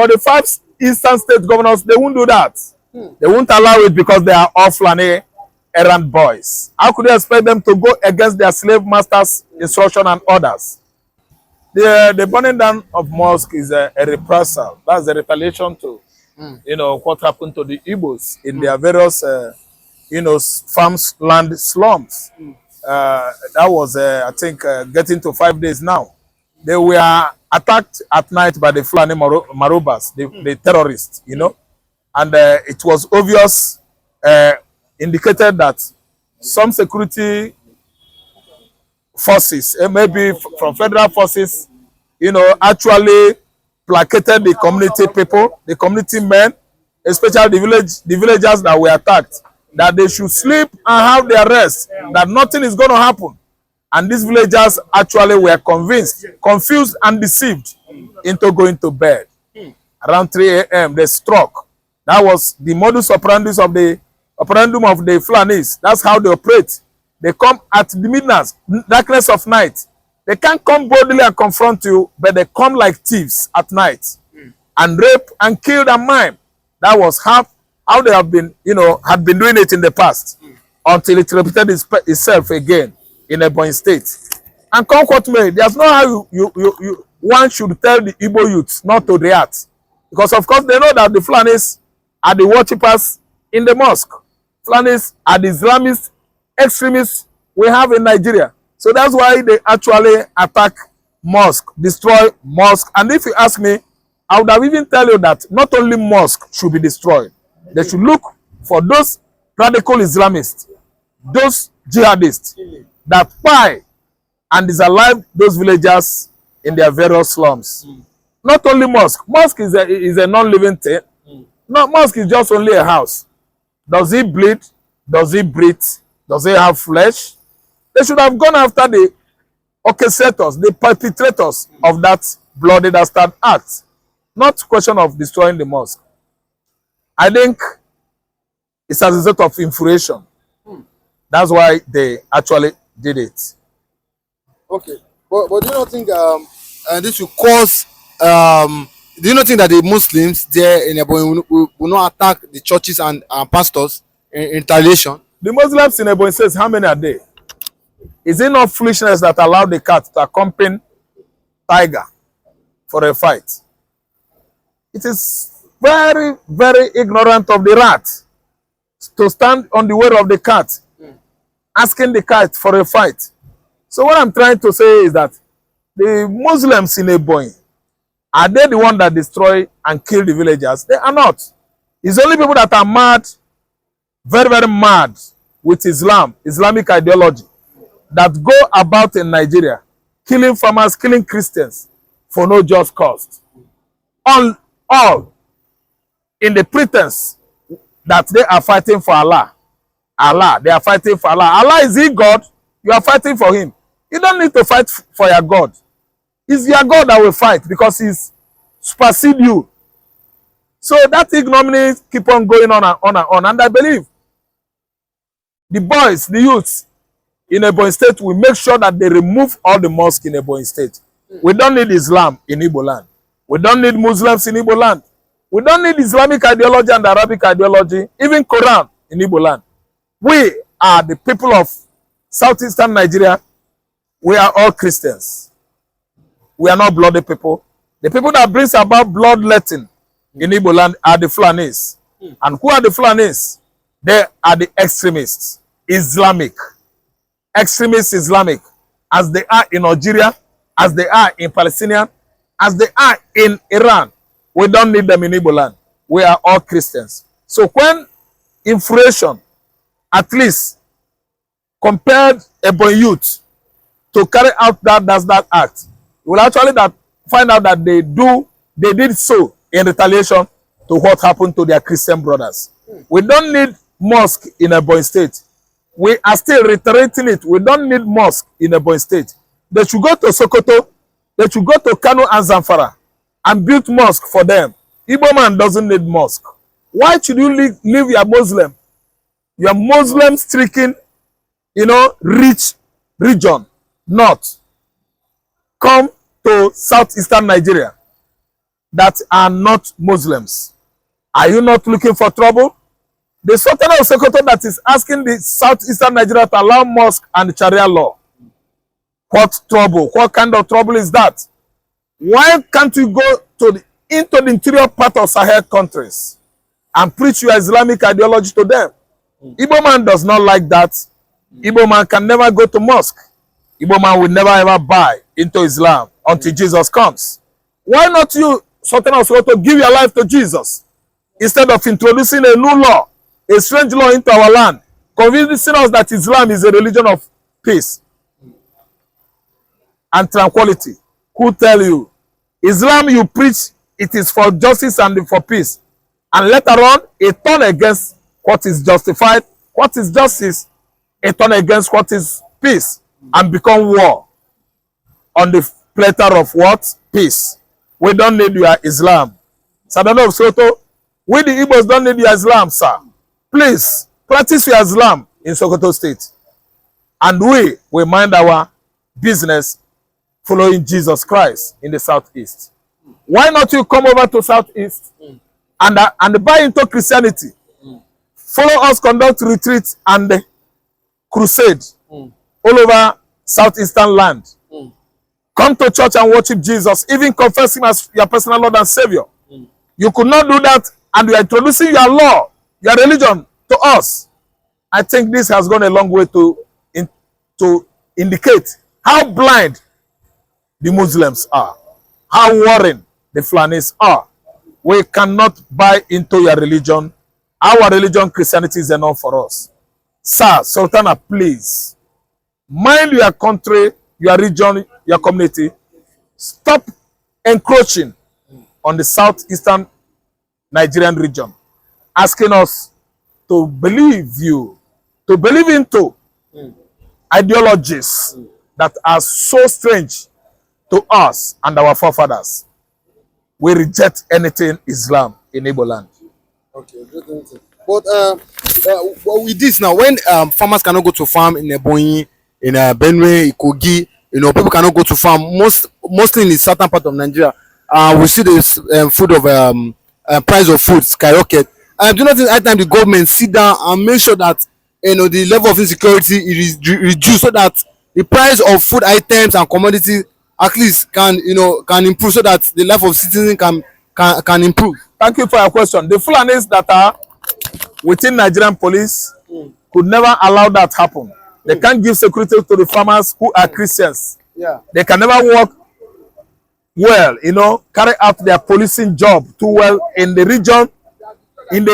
But the 5 eastern state governors, they won't do that. They won't allow it because they are all Fulani errand boys. How could you expect them to go against their slave masters' instruction and orders? The burning down of mosque is a reprisal. That's a retaliation to, what happened to the Igbos in their various, farms, land slums. That was, I think, getting to 5 days now. They were attacked at night by the Fulani Marobas, the terrorists, and it was obvious, indicated that some security forces, maybe from federal forces, actually placated the community people, the community men, especially the villagers that were attacked, that they should sleep and have their rest, that nothing is going to happen. And these villagers actually were convinced, confused and deceived into going to bed. Around 3 a.m. they struck. That was the modus operandi of the Fulanis. That's how they operate. They come at the midnight, darkness of night. They can't come boldly and confront you, but they come like thieves at night and rape and kill and maim. That was how they have been, had been doing it in the past until it repeated itself again in Ebonyi state. And come what may, there's no how one should tell the Igbo youths not to react. Because of course they know that the Fulanis are the worshippers in the mosque. Fulanis are the Islamist extremists we have in Nigeria. So that's why they actually attack mosque, destroy mosque. And if you ask me, I would have even tell you that not only mosque should be destroyed. They should look for those radical Islamists, those jihadists that spy and disalive those villagers in their various slums. Not only mosque. Mosque is a non-living thing. No, mosque is just only a house. Does it bleed? Does it breathe? Does it have flesh? They should have gone after the orchestrators, the perpetrators of that bloody dastard act. Not question of destroying the mosque. I think it's as a result of infuriation. That's why they actually did it. Okay, but do you not think this will cause? Do you not think that the Muslims there in Ebonyi will not attack the churches and pastors in retaliation? The Muslims in Ebonyi says, how many are they? Is it not foolishness that allowed the cat to accompany tiger for a fight? It is very, very ignorant of the rat to stand on the way of the cat, asking the cat for a fight. So what I'm trying to say is that the Muslims in Ebonyi, are they the one that destroy and kill the villagers? They are not. It's only people that are mad, very, very mad with Islamic ideology, that go about in Nigeria, killing farmers, killing Christians for no just cause. All in the pretense that they are fighting for Allah. They are fighting for Allah. Allah is He God? You are fighting for Him. You don't need to fight for your God. It's your God that will fight because He's supersede you. So that ignominy keep on going on and on and on. And I believe the boys, the youths in Ebonyi State will make sure that they remove all the mosques in Ebonyi State. We don't need Islam in Igbo land. We don't need Muslims in Igbo land. We don't need Islamic ideology and Arabic ideology, even Quran in Igbo land. We are the people of southeastern Nigeria. We are all Christians. We are not bloody people. The people that brings about bloodletting in Igbo land are the Fulanis. And who are the Fulanis? They are the extremists, Islamic. Extremists Islamic, as they are in Algeria, as they are in Palestine, as they are in Iran. We don't need them in Igbo land. We are all Christians. So when inflation, at least compared Ebonyi youth to carry out that act, you will actually find out that they did so in retaliation to what happened to their Christian brothers. We don't need mosque in Ebonyi State. We are still reiterating it. We don't need mosque in Ebonyi State. They should go to Sokoto. They should go to Kano and Zamfara and build mosque for them. Igbo man doesn't need mosque. Why should you leave your Muslim-stricken, rich region, north, come to southeastern Nigeria that are not Muslims. Are you not looking for trouble? The Sultan of Sokoto that is asking the southeastern Nigeria to allow mosque and Sharia law. What trouble? What kind of trouble is that? Why can't you go into the interior part of Sahel countries and preach your Islamic ideology to them? Igbo man does not like that. Igbo man can never go to mosque. Igbo man will never ever buy into Islam until Jesus comes. Why not you, Sultan of Sokoto, give your life to Jesus instead of introducing a new law, a strange law into our land, convincing us that Islam is a religion of peace and tranquility? Who tell you? Islam you preach, it is for justice and for peace. And later on, a turn against what is justified, what is justice, a turn against what is peace, and become war on the platter of what? Peace. We don't need your Islam. Sultan of Sokoto, we the Igbos don't need your Islam, sir. Please, practice your Islam in Sokoto State. And we will mind our business following Jesus Christ in the southeast. Why not you come over to southeast and buy into Christianity? Follow us, conduct retreats and crusade all over southeastern land. Come to church and worship Jesus, even confess him as your personal Lord and Savior. You could not do that, and you are introducing your law, your religion to us. I think this has gone a long way to indicate how blind the Muslims are, how warring the Fulanis are. We cannot buy into your religion. Our religion, Christianity, is enough for us. Sir, Sultana, please, mind your country, your region, your community. Stop encroaching on the southeastern Nigerian region, asking us to believe you, to believe into ideologies that are so strange to us and our forefathers. We reject anything Islam in Igbo land. Okay, but with this now, when farmers cannot go to farm in Ebonyi, in Benue, Ikogi, people cannot go to farm. Mostly in the southern part of Nigeria, we see the food of price of food skyrocket. Do you not think at time the government sit down and make sure that the level of insecurity is reduced, so that the price of food items and commodities at least can improve, so that the life of citizens can improve? Thank you for your question. The Fulanis that are within Nigerian police could never allow that happen. They can't give security to the farmers who are Christians. Yeah. They can never work well, carry out their policing job too well in the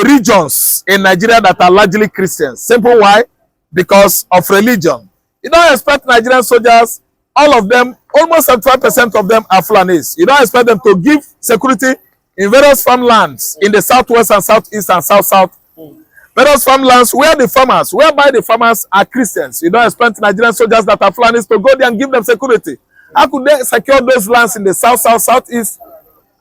regions in Nigeria that are largely Christians. Simple why? Because of religion. You don't expect Nigerian soldiers, all of them, almost 75% of them are Fulanis. You don't expect them to give security in various farmlands in the southwest and southeast and south. Various farmlands whereby the farmers are Christians. You don't expect Nigerian soldiers that are Fulanis to go there and give them security. How could they secure those lands in the south, southeast,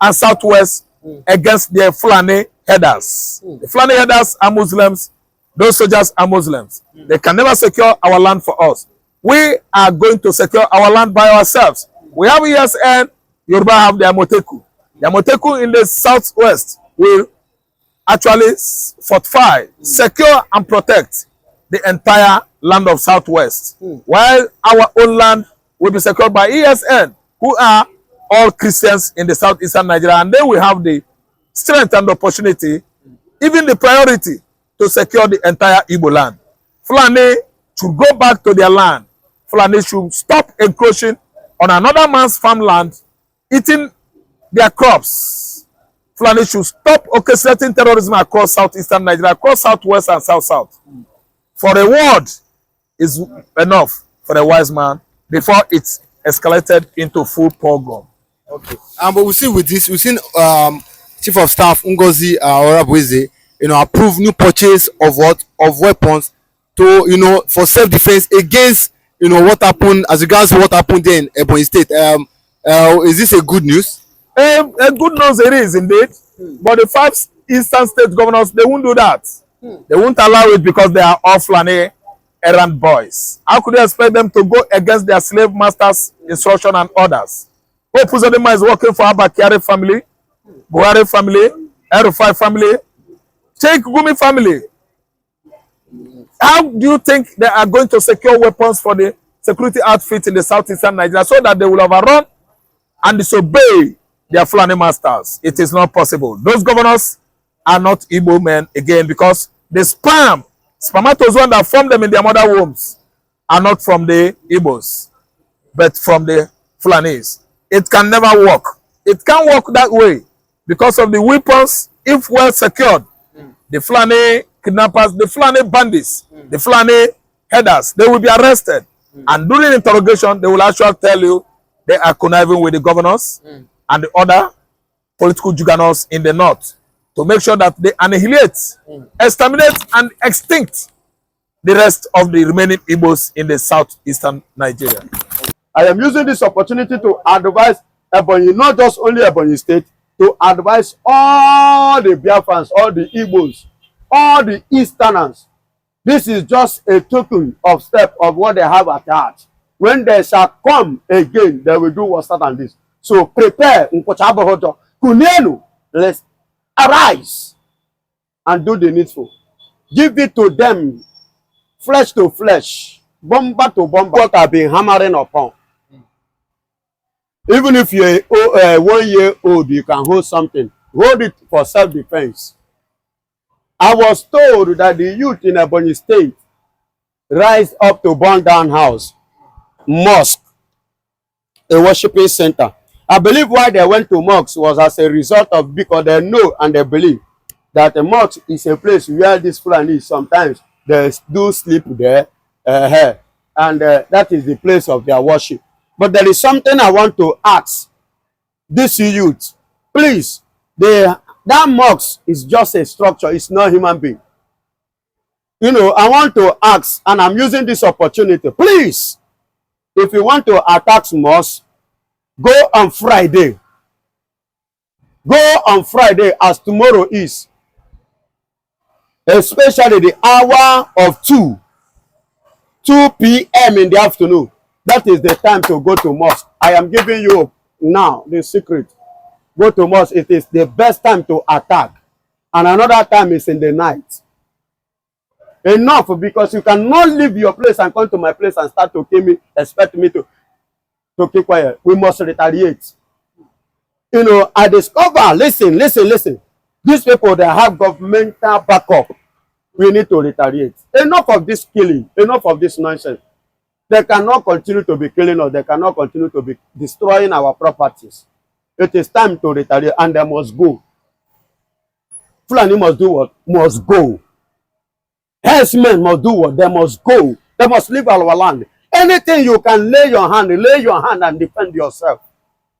and southwest against their Fulani headers? The Fulani headers are Muslims. Those soldiers are Muslims. They can never secure our land for us. We are going to secure our land by ourselves. We have ESN. Yoruba have the Amoteku. The Amoteku in the southwest will actually fortify, secure, and protect the entire land of southwest, while our own land will be secured by ESN, who are all Christians in the southeastern Nigeria, and then we have the strength and opportunity, even the priority, to secure the entire Igbo land. Fulani should go back to their land. Fulani should stop encroaching on another man's farmland, eating their crops. Fulani should stop orchestrating terrorism across southeastern Nigeria, across southwest and south. For a word is enough for a wise man before it's escalated into full pogrom. Okay. But we see with this, we've seen Chief of Staff Ngozi Orabueze, approve new purchase of weapons to for self-defense against what happened, as regards what happened there in Ebonyi State. Is this a good news? A good news it is indeed, but the 5 eastern state governors, they won't do that. They won't allow it because they are all Fulani errand boys. How could you expect them to go against their slave masters' instruction and orders? Hope Uzodinma is working for Abba Kyari family. Buhari family, R5 family, take Gumi family. How do you think they are going to secure weapons for the security outfit in the southeastern Nigeria so that they will overrun and disobey their Fulani masters? It is not possible. Those governors are not Igbo men again because the spermatozoa that formed them in their mother wombs are not from the Igbos, but from the Fulanis. It can never work. It can't work that way because of the weapons, if well secured. The Fulani kidnappers, the Fulani bandits, the Fulani headers, they will be arrested. And during interrogation, they will actually tell you they are conniving with the governors and the other political juggernauts in the north to make sure that they annihilate, exterminate, and extinct the rest of the remaining Igbos in the southeastern Nigeria. I am using this opportunity to advise Ebonyi, not just only Ebonyi State, to advise all the Biafrans, all the Igbos, all the Easterners. This is just a token of step of what they have at heart. When they shall come again, they will do worse than this. So prepare. Let's arise and do the needful. Give it to them, flesh to flesh, bomber to bomber. What I've been hammering upon. Even if you're 1 year old, you can hold something. Hold it for self-defense. I was told that the youth in Ebonyi State rise up to burn down house, mosque, a worshiping center. I believe why they went to mosques was as a result of because they know and they believe that a mosque is a place where these Fulani sometimes they do sleep there, and that is the place of their worship. But there is something I want to ask this youth. Please, that mosque is just a structure. It's not human being. You know, I want to ask, and I'm using this opportunity. Please, if you want to attack mosque, go on Friday. Go on Friday as tomorrow is. Especially the hour of 2 p.m. in the afternoon. That is the time to go to mosque. I am giving you now the secret. Go to mosque. It is the best time to attack. And another time is in the night. Enough, because you cannot leave your place and come to my place and start to kill me, expect me to keep quiet. We must retaliate. You know, I discover, listen. These people, they have governmental backup. We need to retaliate. Enough of this killing. Enough of this nonsense. They cannot continue to be killing us. They cannot continue to be destroying our properties. It is time to retaliate, and they must go. Fulani must do what? Must go. Herdsmen must do what? They must go. They must leave our land. Anything you can lay your hand and defend yourself.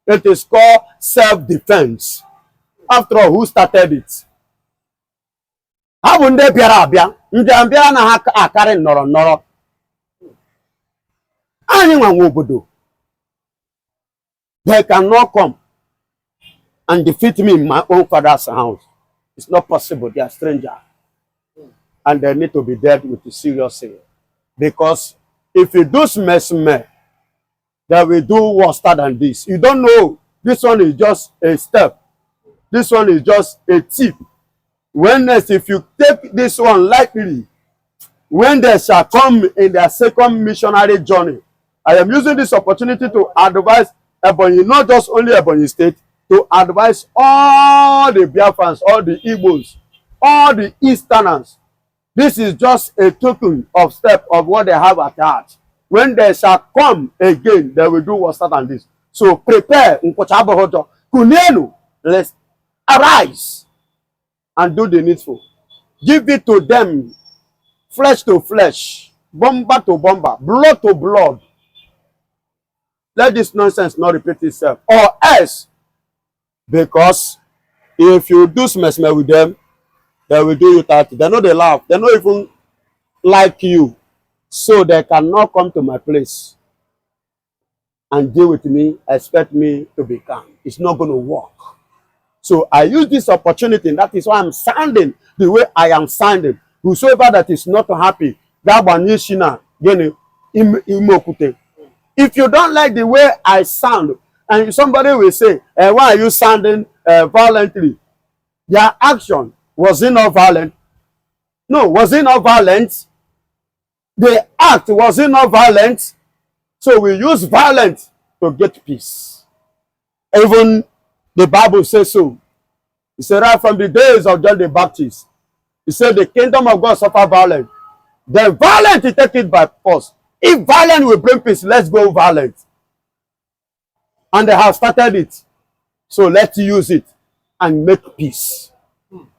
It is called self-defense. After all, who started it? How would they be Arabia? They cannot come and defeat me in my own father's house. It's not possible. They are strangers. And they need to be dealt with serious sin. Because if you do smell, they will do worse than this. You don't know. This one is just a step. This one is just a tip. When next, if you take this one lightly, when they shall come in their second missionary journey, I am using this opportunity to advise Ebonyi, not just only Ebonyi State, to advise all the Biafrans, all the Igbos, all the Easterners. This is just a token of step of what they have at heart. When they shall come again, they will do worse than this. So prepare. Let's arise and do the needful. Give it to them, flesh to flesh, bomber to bomber, blood to blood. Let this nonsense not repeat itself. Or else, because if you do smell with them, they will do you that. They know they laugh. They don't even like you. So they cannot come to my place and deal with me, expect me to be calm. It's not going to work. So I use this opportunity, and that is why I'm sounding the way I am sounding. Whosoever that is not happy, if you don't like the way I sound, and somebody will say, why are you sounding violently. Their action, was it not violent? No, was it not violent? The act, was it not violent? So we use violence to get peace. Even the Bible says so. It said right from the days of John the Baptist, he said the kingdom of God suffer violence. Then violent to take it by force. If violence will bring peace, let's go violent. And they have started it. So let's use it and make peace.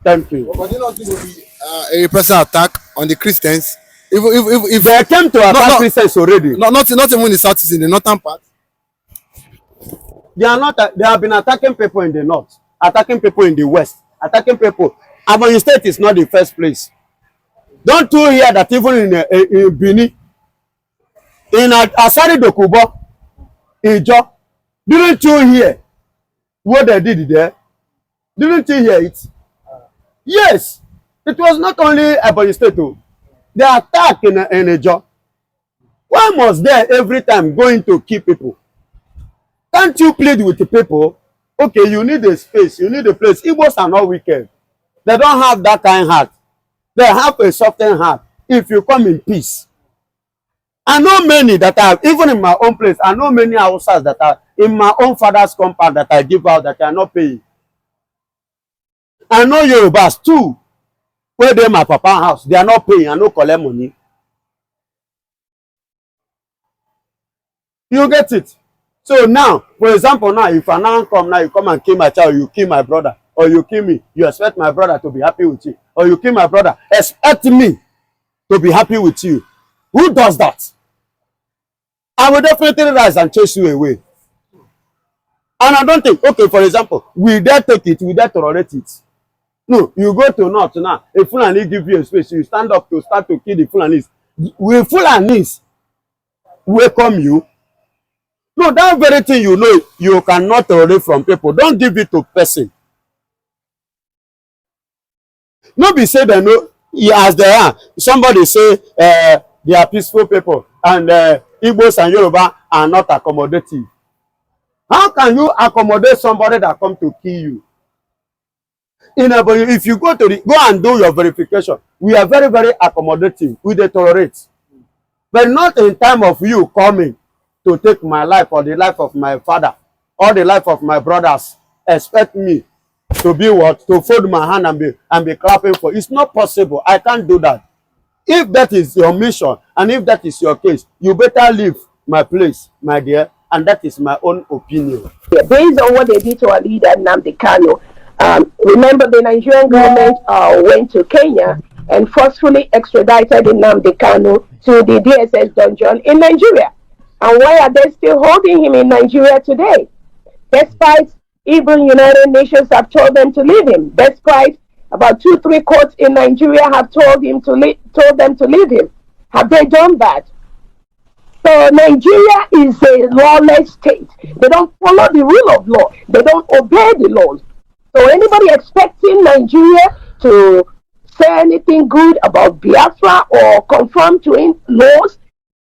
Thank you. But you know, it will be a personal attack on the Christians. If they came to attack Christians already. Not even in the south, in the northern part. They are not. They have been attacking people in the north, attacking people in the west, attacking people. Ebonyi State is not the first place. Don't you hear that even in Benin, in Asari Dokubo, Ijo, didn't you hear what they did there? Didn't you hear it? Yes, it was not only Ebonyi State. They attack in Ijo. Why must they every time going to kill people? Can't you plead with the people? Okay, you need a space, you need a place. Igbos are not wicked. They don't have that kind of heart. They have a softened heart. If you come in peace. I know many that are, even in my own place, I know many houses that are in my own father's compound that I give out that are not paying. I know Yorubas too, where they my papa house, they are not paying, I no collect money. You get it? So now, for example, now, if I now come now, you come and kill my child, you kill my brother, or you kill me, you expect my brother to be happy with you, or you kill my brother, expect me to be happy with you. Who does that? I will definitely rise and chase you away. And I don't think, okay, for example, we dare take it, we dare tolerate it. No, you go to north now, a Fulani give you a space, you stand up to start to kill the Fulanis. Will Fulanis welcome you? No, that very thing you know you cannot tolerate from people. Don't give it to person. No be say they know as they are. Somebody say they are peaceful people and Igbos and Yoruba are not accommodative. How can you accommodate somebody that come to kill you? If you go to go and do your verification, we are very, very accommodative. We tolerate. But not in time of you coming to take my life or the life of my father or the life of my brothers. Expect me to be what? To fold my hand and be clapping for. It's not possible. I can't do that. If that is your mission and if that is your case, you better leave my place, my dear. And that is my own opinion. Based on what they did to our leader, Nnamdi Kanu, remember the Nigerian government went to Kenya and forcefully extradited Nnamdi Kanu to the DSS dungeon in Nigeria. And why are they still holding him in Nigeria today? Despite even United Nations have told them to leave him. Despite about 2-3 courts in Nigeria have told them to leave him. Have they done that? So Nigeria is a lawless state. They don't follow the rule of law. They don't obey the laws. So anybody expecting Nigeria to say anything good about Biafra or conform to laws,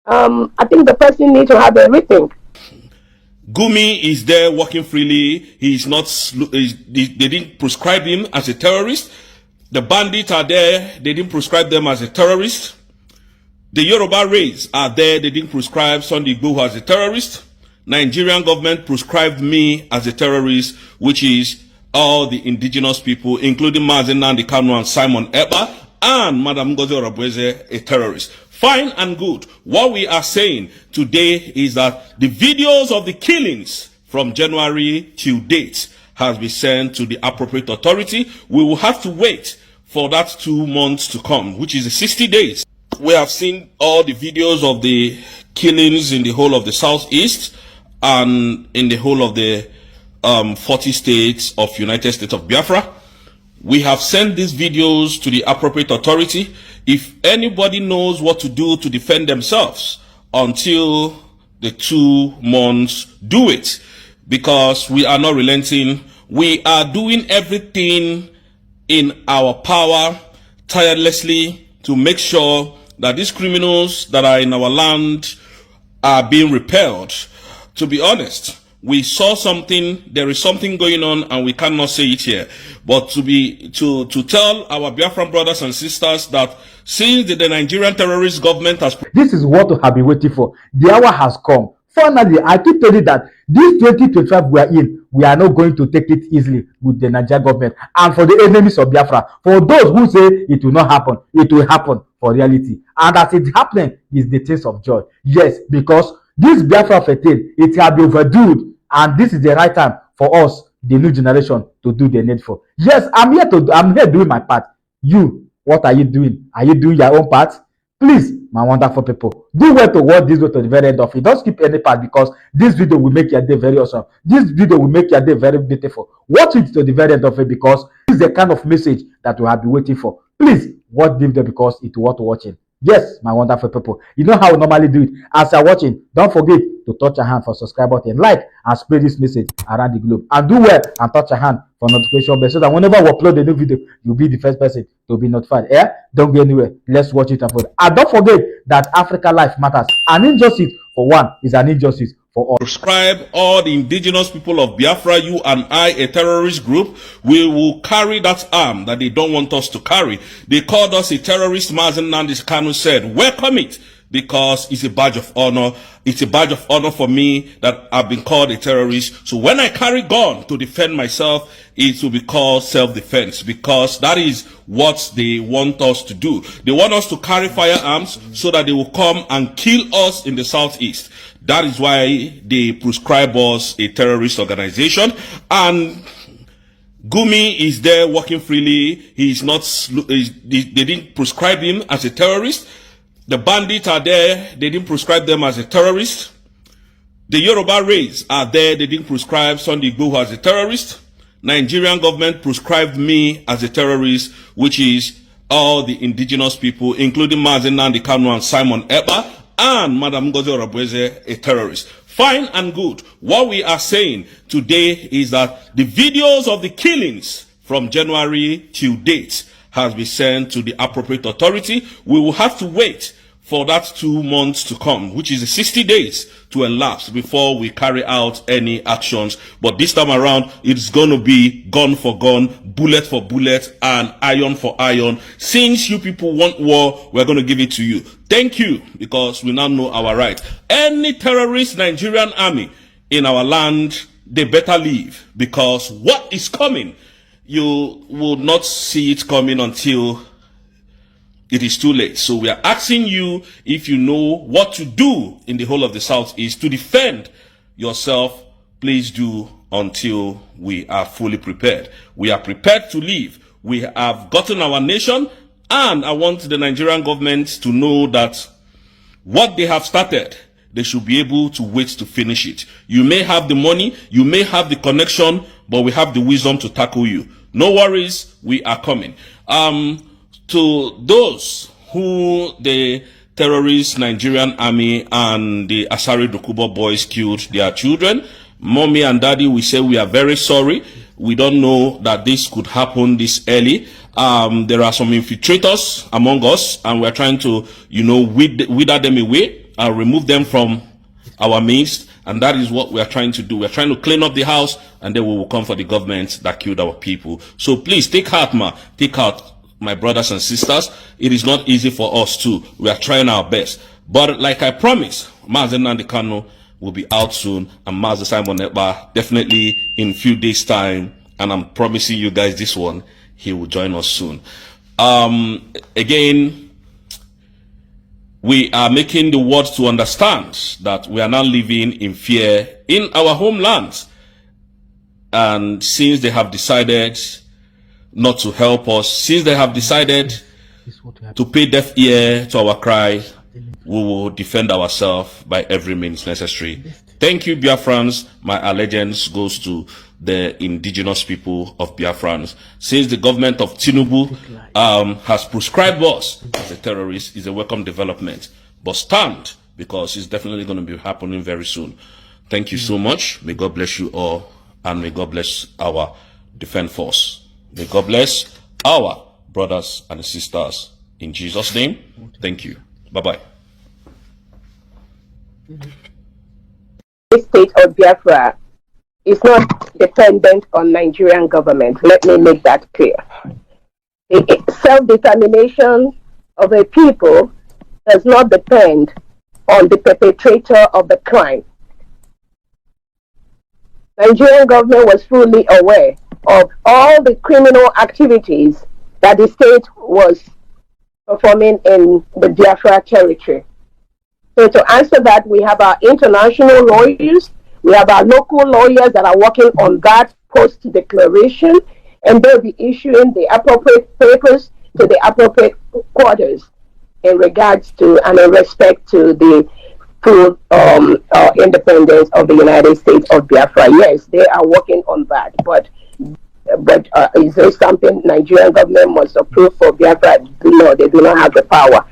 I think the person needs to have a rethink. Gumi is there working freely. He's not. They didn't prescribe him as a terrorist. The bandits are there. They didn't prescribe them as a terrorist. The Yoruba race are there. They didn't prescribe Sunday Igboho as a terrorist. Nigerian government prescribed me as a terrorist, which is all the indigenous people, including Mazen Nnamdi Kanu and Simon Ekpa, and Madam Ngozi Orobweze, a terrorist. Fine and good. What we are saying today is that the videos of the killings from January till date has been sent to the appropriate authority. We will have to wait for that 2 months to come, which is 60 days. We have seen all the videos of the killings in the whole of the Southeast and in the whole of the 40 states of United States of Biafra. We have sent these videos to the appropriate authority. If anybody knows what to do to defend themselves until the 2 months, do it, because we are not relenting. We are doing everything in our power tirelessly to make sure that these criminals that are in our land are being repelled. To be honest, We saw something, there is something going on, and we cannot say it here. But to tell our Biafran brothers and sisters that since the Nigerian terrorist government has... This is what we have been waiting for. The hour has come. Finally, I keep telling you that this 2025 we are in, we are not going to take it easily with the Nigerian government. And for the enemies of Biafra, for those who say it will not happen, it will happen for reality. And as it's happening, is the taste of joy. Yes, because this Biafra fatigue, it has been overdue, and this is the right time for us, the new generation, to do the needful. Yes, I'm here doing my part. You, what are you doing? Are you doing your own part? Please, my wonderful people, do well to watch this video to the very end of it. Don't skip any part, because this video will make your day very awesome. This video will make your day very beautiful. Watch it to the very end of it, because this is the kind of message that we have been waiting for. Please watch this video because it's worth watching. Yes, my wonderful people, you know how we normally do it. As you're watching, don't forget to touch your hand for subscribe button, like, and spread this message around the globe. And do well and touch your hand for notification bell, so that whenever we upload a new video, you'll be the first person to be notified. Yeah, don't go anywhere. Let's watch it and forward. And don't forget that Africa life matters. An injustice for one is an injustice for all. Prescribe all the indigenous people of Biafra, you and I, a terrorist group, we will carry that arm that they don't want us to carry. They called us a terrorist. Mazen Nandis Kanu said, welcome it, because it's a badge of honor. It's a badge of honor for me that I've been called a terrorist. So when I carry gun to defend myself, it will be called self-defense, because that is what they want us to do. They want us to carry firearms so that they will come and kill us in the southeast. That is why they prescribe us a terrorist organization. And Gumi is there working freely. He's not, they didn't prescribe him as a terrorist. The bandits are there. They didn't prescribe them as a terrorist. The Yoruba race are there. They didn't prescribe Sunday Igboho as a terrorist. Nigerian government prescribed me as a terrorist, which is all the indigenous people, including Mazen Nnamdi Kanu and Simon Ekpa, and Madam Ngozi Orabweze, a terrorist. Fine and good. What we are saying today is that the videos of the killings from January till date has been sent to the appropriate authority. We will have to wait for that 2 months to come, which is 60 days to elapse before we carry out any actions. But this time around, it's going to be gun for gun, bullet for bullet, and iron for iron. Since you people want war, we're going to give it to you. Thank you, because we now know our right. Any terrorist Nigerian army in our land, they better leave, because what is coming, you will not see it coming until it is too late. So we are asking you, if you know what to do in the whole of the Southeast to defend yourself, please do until we are fully prepared. We are prepared to leave. We have gotten our nation, and I want the Nigerian government to know that what they have started, they should be able to wait to finish it. You may have the money, you may have the connection, but we have the wisdom to tackle you. No worries, we are coming. To those who the terrorist Nigerian army and the Asari Dokubo boys killed their children, mommy and daddy, we say we are very sorry. We don't know that this could happen this early. There are some infiltrators among us, and we're trying to, wither them away and remove them from our midst. And that is what we are trying to do. We're trying to clean up the house, and then we will come for the government that killed our people. So please take heart, take heart, my brothers and sisters. It is not easy for us too. We are trying our best. But like I promised, Mazen Nnamdi Kanu will be out soon, and Mazen Simon Ekpa definitely in a few days time. And I'm promising you guys this one, he will join us soon. Again, we are making the world to understand that we are now living in fear in our homelands. And since they have decided not to help us, since they have decided to pay deaf ear to our cry, we will defend ourselves by every means necessary. Thank you, Biafrans. My allegiance goes to the indigenous people of Biafrans. Since the government of Tinubu has prescribed us as a terrorist, is a welcome development. But stand, because it's definitely going to be happening very soon. Thank you so much. May God bless you all, and may God bless our defense force. May God bless our brothers and sisters. In Jesus' name, thank you. Bye-bye. The state of Biafra is not dependent on Nigerian government. Let me make that clear. The self-determination of a people does not depend on the perpetrator of the crime. Nigerian government was fully aware of all the criminal activities that the state was performing in the Biafra territory. So to answer that, we have our international lawyers, we have our local lawyers that are working on that post-declaration, and they'll be issuing the appropriate papers to the appropriate quarters in regards to and in respect to the full independence of the United States of Biafra. Yes, they are working on that, but is there something Nigerian government must approve for Biafra? No, they do not have the power.